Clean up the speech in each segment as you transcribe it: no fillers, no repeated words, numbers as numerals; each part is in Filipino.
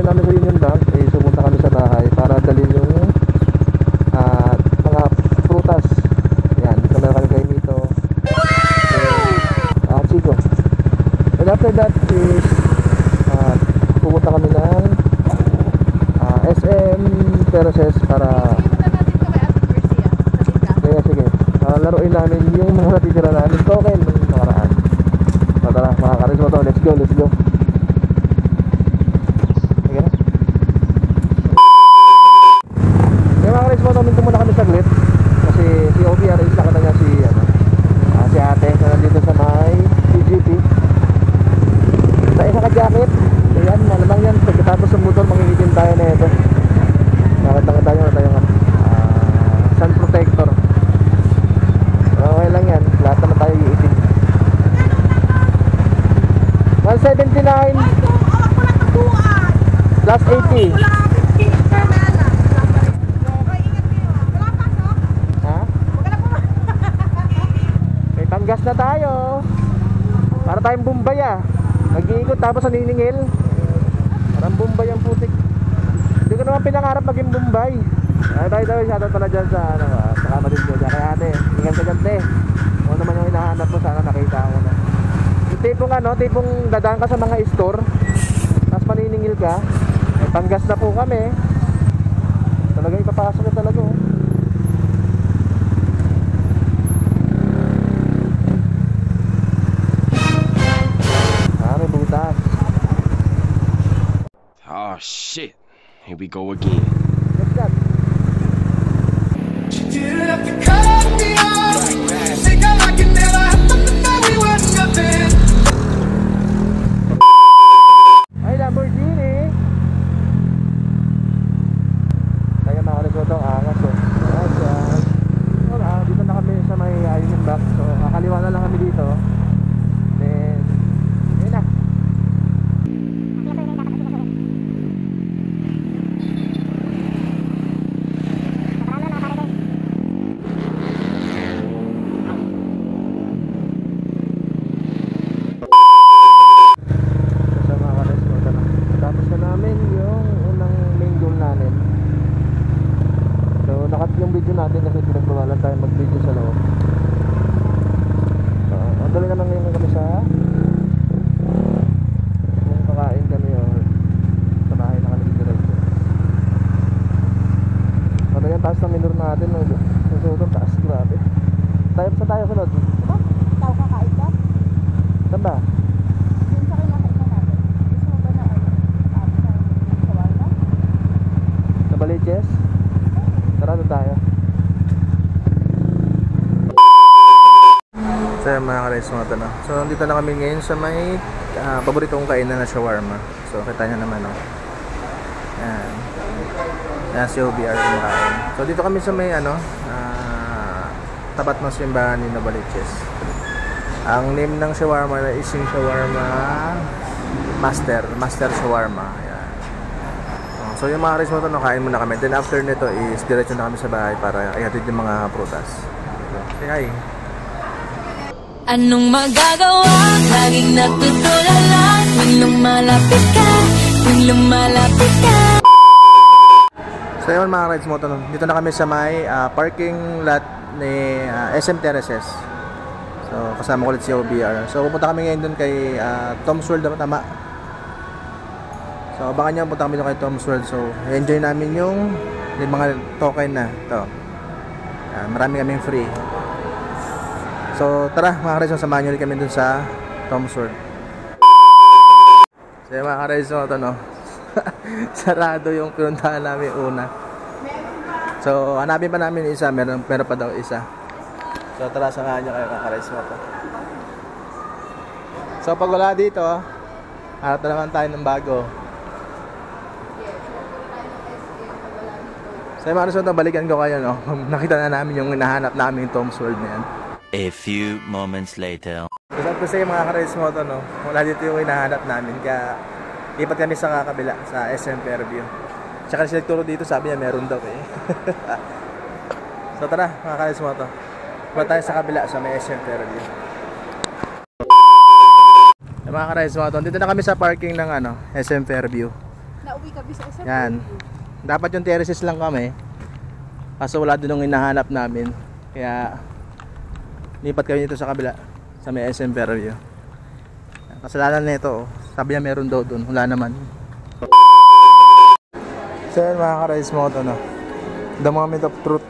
namin sa Union Bank, sumunta kami sa bahay para dalhin yung mga prutas. Yan, dito meron kami kay Mito. Chico. And after that is pumunta kami ng SM Terraces para sige, laruin namin yung mga natitira namin token ng nakaraan. So tara mga karis mo to, let's go. Sige na. Yung mga karis mo to, minto muna kami saglit kasi si OBR is nakita niya si ate na nandito sa may PGP sa isa ka-jacket. Ayan, malamang yan pagkatapos ng motor mangingitim tayo na ito. Nakita tayo na tayo sun protector. Okay lang yan, lahat naman tayo iitim. 179 plus 80. Ha? May panggas na tayo. Para tayong Bombay nag-iikot tapos naniningil. Parang Bombay ang putik. Hindi ko naman pinangarap maging Bombay. Tayo shoutout pala dyan sa kapatid ko dyan kay ate. Ingat ka dyan te. Kung naman yung hinahanap mo, sana nakita mo na. Yung tipong dadaan ka sa mga store tapos maniningil ka. May panggas na po kami. Talaga ipapasok ka talaga may butas. Oh shit, here we go again. What's that? You didn't have to cut me off. Think I like it never happened before we were nothing. Ay, Lamborghini. Kaya mga resotong angas dito na kami sa may Union Bank. So kakaliwa na lang kami dito. Then yun na. Yung video natin kasi pinagbawalan tayo mag-video sa loob. Ang dali naman ngayon kami sa kung kakain kami sa bahay na kami diretso. Pata yung taas ng minor natin susunod taas, grabe. Tayo sunod. Tao kakain ka? Saan ba? Yun sa kinakain na natin. Gusto mo ba na shawarma? Sa Baliches? Tara doon tayo. So mga ka-rice mga tanong. So nandito na kami ngayon sa may paborito kong kainan na shawarma. So kita nyo naman Yan. Yan si OBR kumakain. So dito kami sa may tapat ng simbahan ni Novaliches. Ang name ng shawarma na is yung shawarma Master Shawarma. So yung mga rice mo ito, kain muna kami. Then after nito is diretso na kami sa bahay para ihatid yung mga prutas. Say hi. Anong magagawa? Laging natutulala tuwing lumalapit ka. So yun mga rides mo ito, dito na kami sa may parking lot ni SM Terraces. So kasama ko ulit si OBR. So pupunta kami ngayon dun kay Tom's World, tama? So abangan nyo, punta kami kay Tom's World. So enjoy namin yung mga token na ito. Marami kaming free. So tara mga ka-rides, samahan nyo ulit kami dun sa Tom's World. So yung mga ka-rides ito sarado yung pinuntahan namin una. So hanapin pa namin isa, meron pa daw isa. So tara, samahan nyo kayo ka-rides ito. So pag wala dito, hanap na naman tayo ng bago. So yung mga resulta, balikan ko kayo nakita na namin yung hinahanap namin yung Tom's World na yan. A few moments later. So sad to say mga ka-rides mo ito, wala dito yung hinahanap namin. Kaya lipat kami sa kakabila, sa SM Fairview. Tsaka siya nagturo dito, sabi niya meron daw So tara mga ka-rides mo ito, punta tayo sa kabila sa may SM Fairview. Yung mga ka-rides mo ito, dito na kami sa parking ng SM Fairview. tabi-tabi sa SFW. Yan. Dapat yung terraces lang kami. Kaso wala din yung hinahanap namin. Kaya lipat kami dito sa kabila. Sa may SM Fairview. Kasalanan na ito. Sabi niya meron daw doon. Wala naman. So yun mga ka-rides mo ito, no? The moment of truth.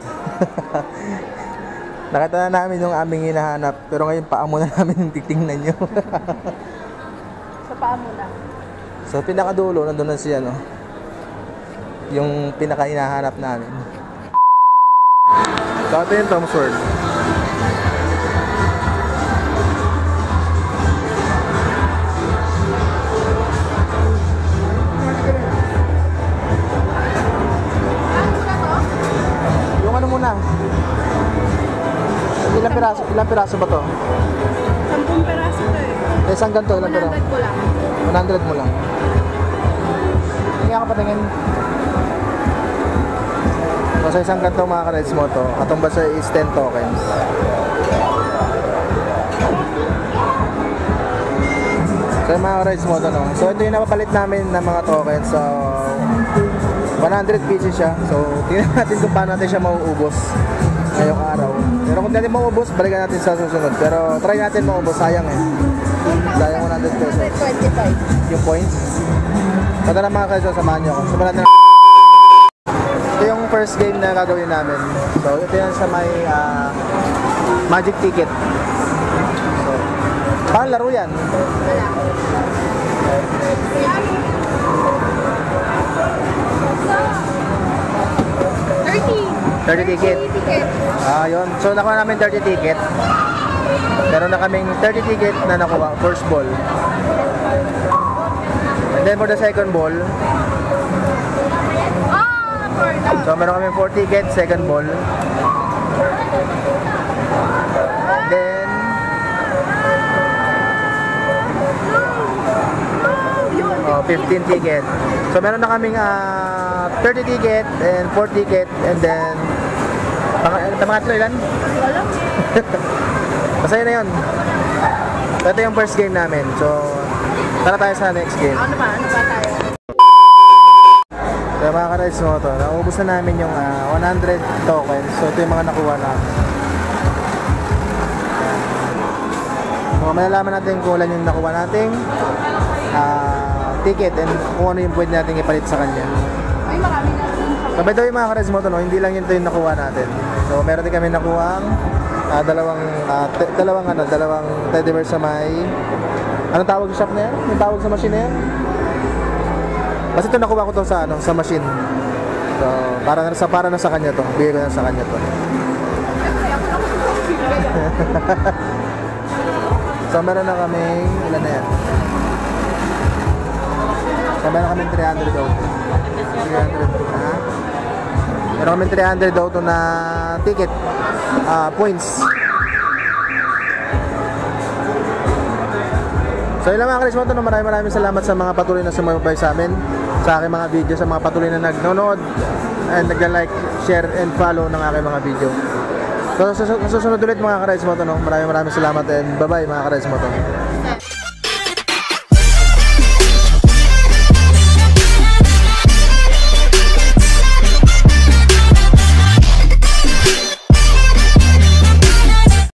Nakita na namin yung aming hinahanap. Pero ngayon paa muna namin yung titingnan nyo. Sa paa mo na. So pinakadulo, nandun na siya, no? Yung pinaka hinahanap namin. So ito yung Tom's World. Yung ano muna? Ilang piraso ba to? 10 peraso to eh. Isang ganito, ilang piraso? 100 ko lang. 100 mo lang. Hindi ka patingin. So sa isang ganito mga ka-rides mo to, atong basa is 10 tokens. So yung mga ka-rides mo to, no? So ito yung napapalit namin ng mga tokens. So 100 pieces siya. So tingnan natin kung paano natin siya mauubos ngayong araw. Pero kung natin mauubos, balikan natin sa susunod. Pero try natin mauubos, sayang eh. Sayang 100 pesos. 125. Yung points. Pagka na mga kaso, samahan nyo ako. Samahan natin. Ito yung first game na gagawin namin. So ito yan sa may magic ticket. So, paano laro yan? Wala. 30 ticket. Ticket. Yun. So nakuha namin 30 ticket. Meron na kaming 30 ticket na nakuha. First ball. And then for the second ball, so meron kami 4 tickets, second ball. Then 15 ticket. So meron na kaming 30 ticket and 4 ticket and then pangatlo ilan? Masaya na yun. So ito yung first game namin. So tara tayo sa next game. Ano ba tayo? So mga ka-rides mo ito, naubos na namin yung 100 tokens. So ito yung mga nakuha namin. So malalaman natin kung ulan yung nakuha nating ticket and kung ano yung pwede natin ipalit sa kanya. Ay, marami na. Sabay daw yung mga ka-rides mo ito, no? Hindi lang yun ito yung nakuha natin. So meron din kami nakuha dalawang teddy bear sa may anong tawag sa shop na yan? Yung tawag sa machine na yan? Kasi ito nakuha ko to sa sa machine. So para na sa kanya to. Bigay ko na sa kanya to. So meron na kami ilan na yan? So meron kami 300 daw. 300 ha? Meron kami 300 daw to na ticket points. So yun lang mga ka-rides mo to, no? Maraming salamat sa mga patuloy na sumubaybay sa amin, sa aking mga video, sa mga patuloy na nagnonood and nagla-like, share and follow ng aking mga video. So susunod ulit mga ka-rides mo to, no? Maraming salamat and bye bye mga ka-rides mo to.